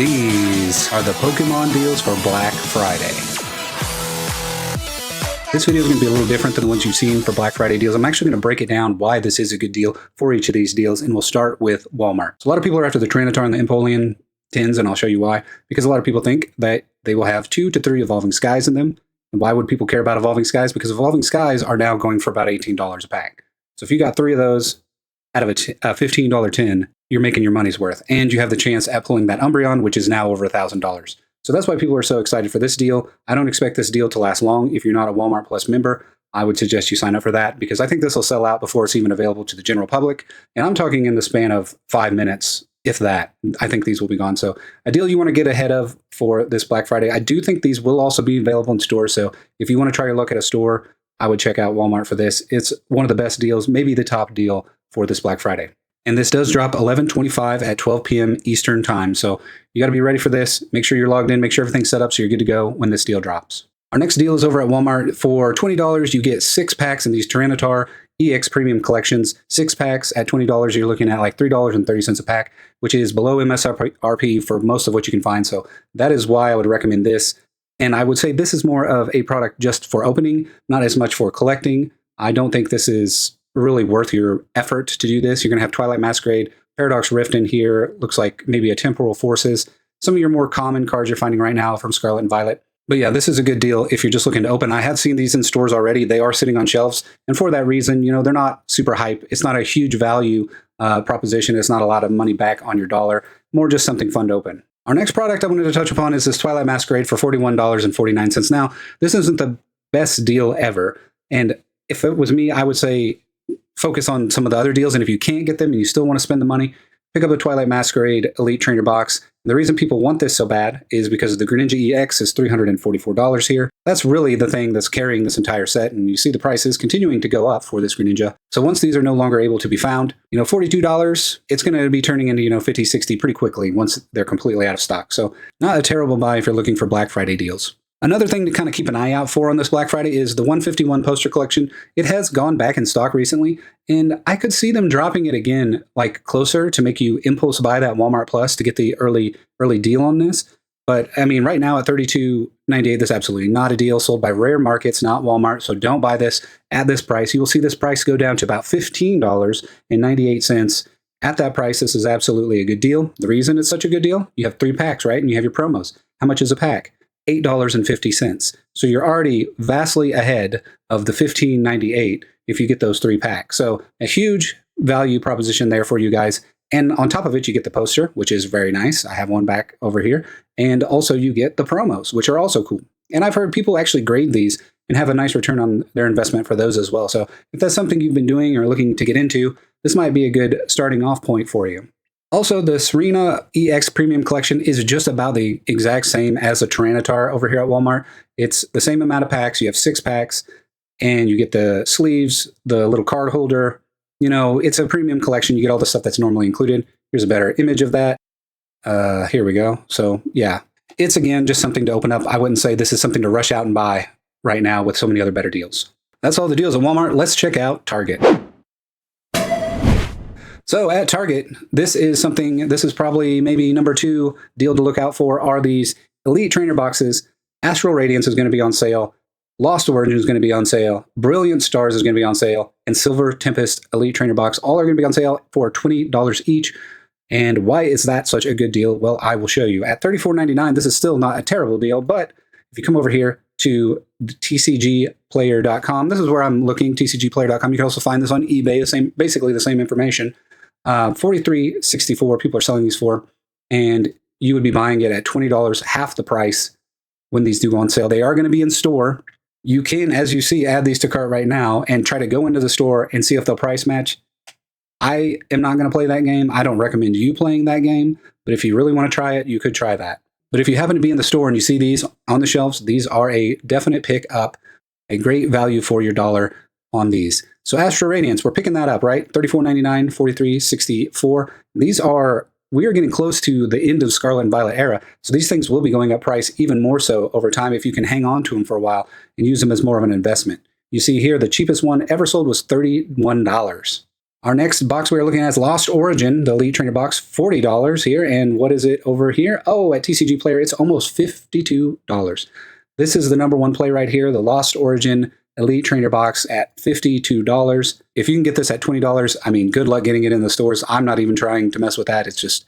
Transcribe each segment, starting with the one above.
These are the Pokemon deals for Black Friday. This video is going to be a little different than the ones you've seen for Black Friday deals. I'm actually going to break it down why this is a good deal for each of these deals, and we'll start with Walmart. So a lot of people are after the Tyranitar and the Empoleon tins, and I'll show you why. Because a lot of people think that they will have 2 to 3 Evolving Skies in them. And why would people care about Evolving Skies? Because Evolving Skies are now going for about $18 a pack. So if you got 3 of those out of a $15 tin, you're making your money's worth. And you have the chance at pulling that Umbreon, which is now over $1,000. So that's why people are so excited for this deal. I don't expect this deal to last long. If you're not a Walmart Plus member, I would suggest you sign up for that because I think this will sell out before it's even available to the general public. And I'm talking in the span of 5 minutes, if that. I think these will be gone. So a deal you want to get ahead of for this Black Friday. I do think these will also be available in stores. So if you want to try your luck at a store, I would check out Walmart for this. It's one of the best deals, maybe the top deal for this Black Friday. And this does drop 11/25 at 12 p.m. Eastern time. So you got to be ready for this. Make sure you're logged in. Make sure everything's set up so you're good to go when this deal drops. Our next deal is over at Walmart. For $20, you get 6 packs in these Tyranitar EX Premium Collections. 6 packs at $20, you're looking at like $3.30 a pack, which is below MSRP for most of what you can find. So that is why I would recommend this. And I would say this is more of a product just for opening, not as much for collecting. I don't think this is really worth your effort to do this. You're going to have Twilight Masquerade, Paradox Rift in here. Looks like maybe a Temporal Forces. Some of your more common cards you're finding right now from Scarlet and Violet. But yeah, this is a good deal if you're just looking to open. I have seen these in stores already. They are sitting on shelves. And for that reason, you know, they're not super hype. It's not a huge value proposition. It's not a lot of money back on your dollar. More just something fun to open. Our next product I wanted to touch upon is this Twilight Masquerade for $41.49. Now, this isn't the best deal ever. And if it was me, I would say focus on some of the other deals. And if you can't get them and you still want to spend the money, pick up a Twilight Masquerade Elite Trainer box. The reason people want this so bad is because the Greninja EX is $344 here. That's really the thing that's carrying this entire set. And you see the prices continuing to go up for this Greninja. So once these are no longer able to be found, you know, $42, it's going to be turning into, you know, $50, $60 pretty quickly once they're completely out of stock. So not a terrible buy if you're looking for Black Friday deals. Another thing to kind of keep an eye out for on this Black Friday is the 151 poster collection. It has gone back in stock recently, and I could see them dropping it again, like closer to make you impulse buy that Walmart Plus to get the early deal on this. But I mean, right now at $32.98, this is absolutely not a deal. Sold by Rare Markets, not Walmart. So don't buy this at this price. You will see this price go down to about $15.98. At that price, this is absolutely a good deal. The reason it's such a good deal, you have 3 packs, right? And you have your promos. How much is a pack? $8.50. So you're already vastly ahead of the $15.98 if you get those 3 packs. So a huge value proposition there for you guys. And on top of it, you get the poster, which is very nice. I have one back over here. And also you get the promos, which are also cool. And I've heard people actually grade these and have a nice return on their investment for those as well. So if that's something you've been doing or looking to get into, this might be a good starting off point for you. Also, the Serena EX Premium Collection is just about the exact same as the Tyranitar over here at Walmart. It's the same amount of packs. You have 6 packs, and you get the sleeves, the little card holder. You know, it's a premium collection. You get all the stuff that's normally included. Here's a better image of that. Here we go. So, yeah, it's, again, just something to open up. I wouldn't say this is something to rush out and buy right now with so many other better deals. That's all the deals at Walmart. Let's check out Target. So at Target, this is probably maybe number 2 deal to look out for are these Elite Trainer boxes. Astral Radiance is going to be on sale. Lost Origin is going to be on sale. Brilliant Stars is going to be on sale. And Silver Tempest Elite Trainer box, all are going to be on sale for $20 each. And why is that such a good deal? Well, I will show you. At $34.99, this is still not a terrible deal, but if you come over here to tcgplayer.com, this is where I'm looking, tcgplayer.com. You can also find this on eBay, basically the same information. $43.64 people are selling these for, and you would be buying it at $20, half the price when these do go on sale. They are going to be in store. You can, as you see, add these to cart right now and try to go into the store and see if they'll price match. I am not going to play that game. I don't recommend you playing that game, but if you really want to try it, you could try that. But if you happen to be in the store and you see these on the shelves, these are a definite pick up, a great value for your dollar on these. So Astral Radiance, we're picking that up, right? $34.99, $43.64. We are getting close to the end of Scarlet and Violet era. So these things will be going up price even more so over time if you can hang on to them for a while and use them as more of an investment. You see here, the cheapest one ever sold was $31. Our next box we're looking at is Lost Origin, the Elite Trainer box, $40 here. And what is it over here? Oh, at TCG Player, it's almost $52. This is the #1 play right here, the Lost Origin Elite Trainer box at $52. If you can get this at $20, I mean, good luck getting it in the stores. I'm not even trying to mess with that. It's just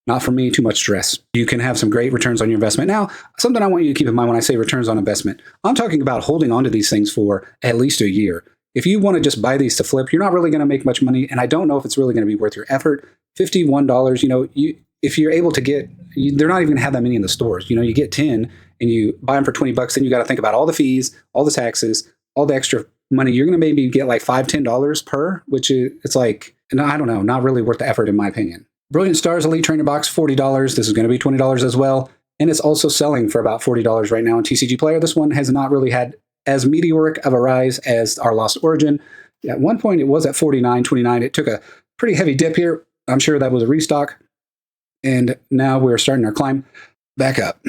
not for me, too much stress. You can have some great returns on your investment. Now, something I want you to keep in mind when I say returns on investment, I'm talking about holding onto these things for at least a year. If you want to just buy these to flip, you're not really going to make much money, and I don't know if it's really going to be worth your effort. $51, if you're able to get, they're not even going to have that many in the stores. You get 10 and you buy them for $20, then you got to think about all the fees, all the taxes, all the extra money. You're going to maybe get like $5, $10 per, which is, it's like, I don't know, not really worth the effort in my opinion. Brilliant Stars Elite Trainer box, $40. This is going to be $20 as well, and it's also selling for about $40 right now in TCG Player. This one has not really had as meteoric of a rise as our Lost Origin. At one point, it was at $49.29. It took a pretty heavy dip here. I'm sure that was a restock. And now we're starting our climb back up.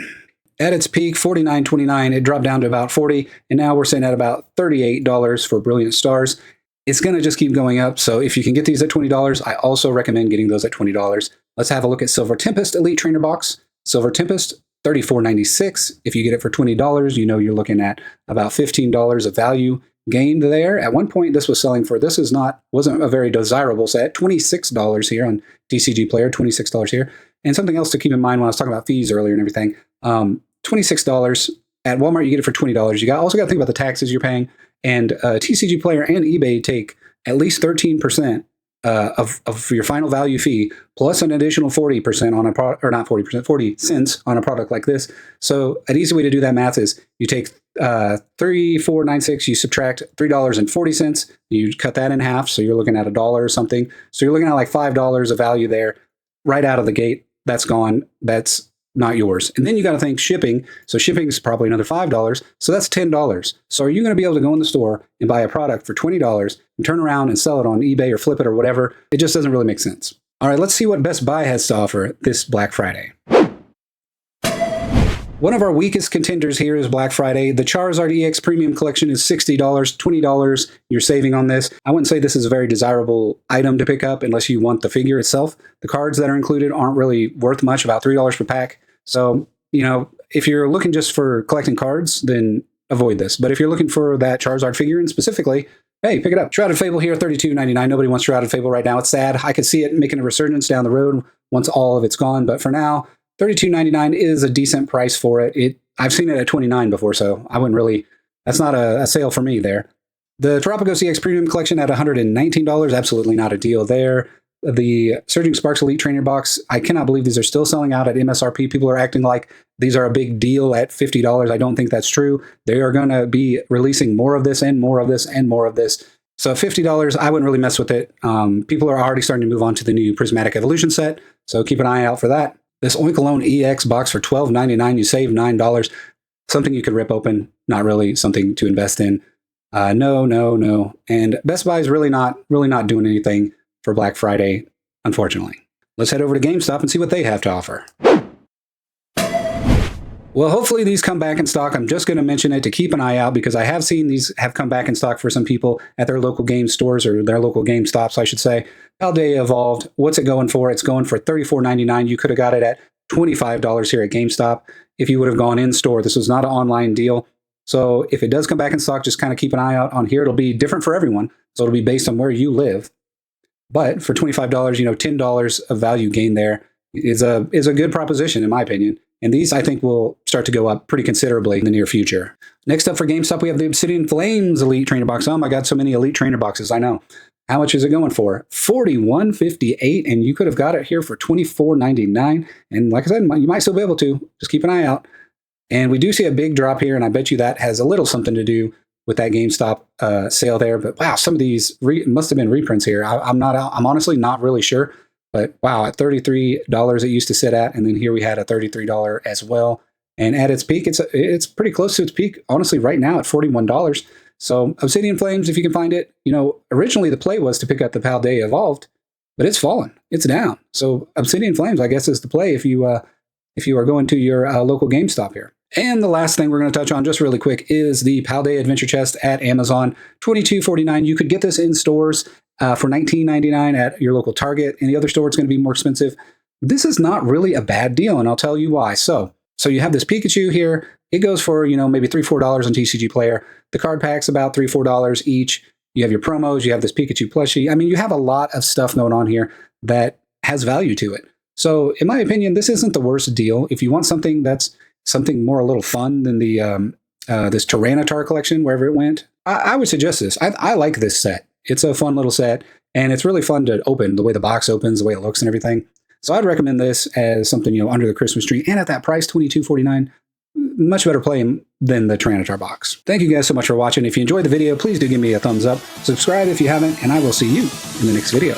At its peak, $49.29, it dropped down to about $40, and now we're sitting at about $38 for Brilliant Stars. It's going to just keep going up, so if you can get these at $20, I also recommend getting those at $20. Let's have a look at Silver Tempest Elite Trainer box. Silver Tempest, $34.96. If you get it for $20, you're looking at about $15 of value gained there. At one point, this was selling for, wasn't a very desirable set, $26 here on TCG Player, $26 here. And something else to keep in mind when I was talking about fees earlier and everything, $26 at Walmart, you get it for $20. You also got to think about the taxes you're paying. And TCG Player and eBay take at least 13% of your final value fee, plus an additional 40% on a product, or not 40%, 40 cents on a product like this. So an easy way to do that math is you take $3,496, you subtract $3.40, you cut that in half, so you're looking at $1 or something. So you're looking at like $5 of value there right out of the gate. That's gone. That's not yours. And then you got to think shipping. So shipping is probably another $5. So that's $10. So are you going to be able to go in the store and buy a product for $20 and turn around and sell it on eBay or flip it or whatever? It just doesn't really make sense. All right, let's see what Best Buy has to offer this Black Friday. One of our weakest contenders here is Black Friday. The Charizard EX Premium Collection is $60, $20 you're saving on this. I wouldn't say this is a very desirable item to pick up unless you want the figure itself. The cards that are included aren't really worth much, about $3 per pack. So, if you're looking just for collecting cards, then avoid this. But if you're looking for that Charizard figurine specifically, hey, pick it up. Shrouded Fable here, $32.99. Nobody wants Shrouded Fable right now. It's sad. I could see it making a resurgence down the road once all of it's gone. But for now, $32.99 is a decent price for it. I've seen it at $29 before, so I wouldn't really, that's not a sale for me there. The Tropico CX Premium Collection at $119, absolutely not a deal there. The Surging Sparks Elite Trainer box, I cannot believe these are still selling out at MSRP. People are acting like these are a big deal at $50. I don't think that's true. They are going to be releasing more of this and more of this and more of this. So $50, I wouldn't really mess with it. People are already starting to move on to the new Prismatic Evolution set, so keep an eye out for that. This Oinkologne EX box for $12.99, you save $9. Something you could rip open, not really something to invest in. No. And Best Buy is really not doing anything for Black Friday, unfortunately. Let's head over to GameStop and see what they have to offer. Well, hopefully these come back in stock. I'm just going to mention it to keep an eye out because I have seen these have come back in stock for some people at their local game stores or their local GameStops, I should say. Paldea Evolved, what's it going for? It's going for $34.99. You could have got it at $25 here at GameStop if you would have gone in store. This was not an online deal. So if it does come back in stock, just kind of keep an eye out on here. It'll be different for everyone. So it'll be based on where you live. But for $25, $10 of value gain there is a good proposition, in my opinion. And these, I think, will start to go up pretty considerably in the near future. Next up for GameStop, we have the Obsidian Flames Elite Trainer Box. Oh my God, so many Elite Trainer Boxes, I know. How much is it going for? $41.58, and you could have got it here for $24.99. And like I said, you might still be able to. Just keep an eye out. And we do see a big drop here, and I bet you that has a little something to do with that GameStop sale there. But wow, some of these must have been reprints here. I'm honestly not really sure. But wow, at $33 it used to sit at, and then here we had a $33 as well. And at its peak, it's pretty close to its peak, honestly, right now at $41. So Obsidian Flames, if you can find it, originally the play was to pick up the Paldea Evolved, but it's fallen, it's down. So Obsidian Flames, I guess, is the play if you are going to your local GameStop here. And the last thing we're going to touch on just really quick is the Paldea Adventure Chest at Amazon, $22.49. You could get this in stores for $19.99 at your local Target. Any other store, it's going to be more expensive. This is not really a bad deal, and I'll tell you why. So you have this Pikachu here. It goes for, maybe $3, $4 on TCG Player. The card pack's about $3, $4 each. You have your promos. You have this Pikachu plushie. I mean, you have a lot of stuff going on here that has value to it. So in my opinion, this isn't the worst deal. If you want something that's something more a little fun than the this Tyranitar collection, wherever it went, I would suggest this. I like this set. It's a fun little set, and it's really fun to open, the way the box opens, the way it looks and everything. So I'd recommend this as something, under the Christmas tree. And at that price, $22.49, much better play than the Tyranitar box. Thank you guys so much for watching. If you enjoyed the video, please do give me a thumbs up. Subscribe if you haven't, and I will see you in the next video.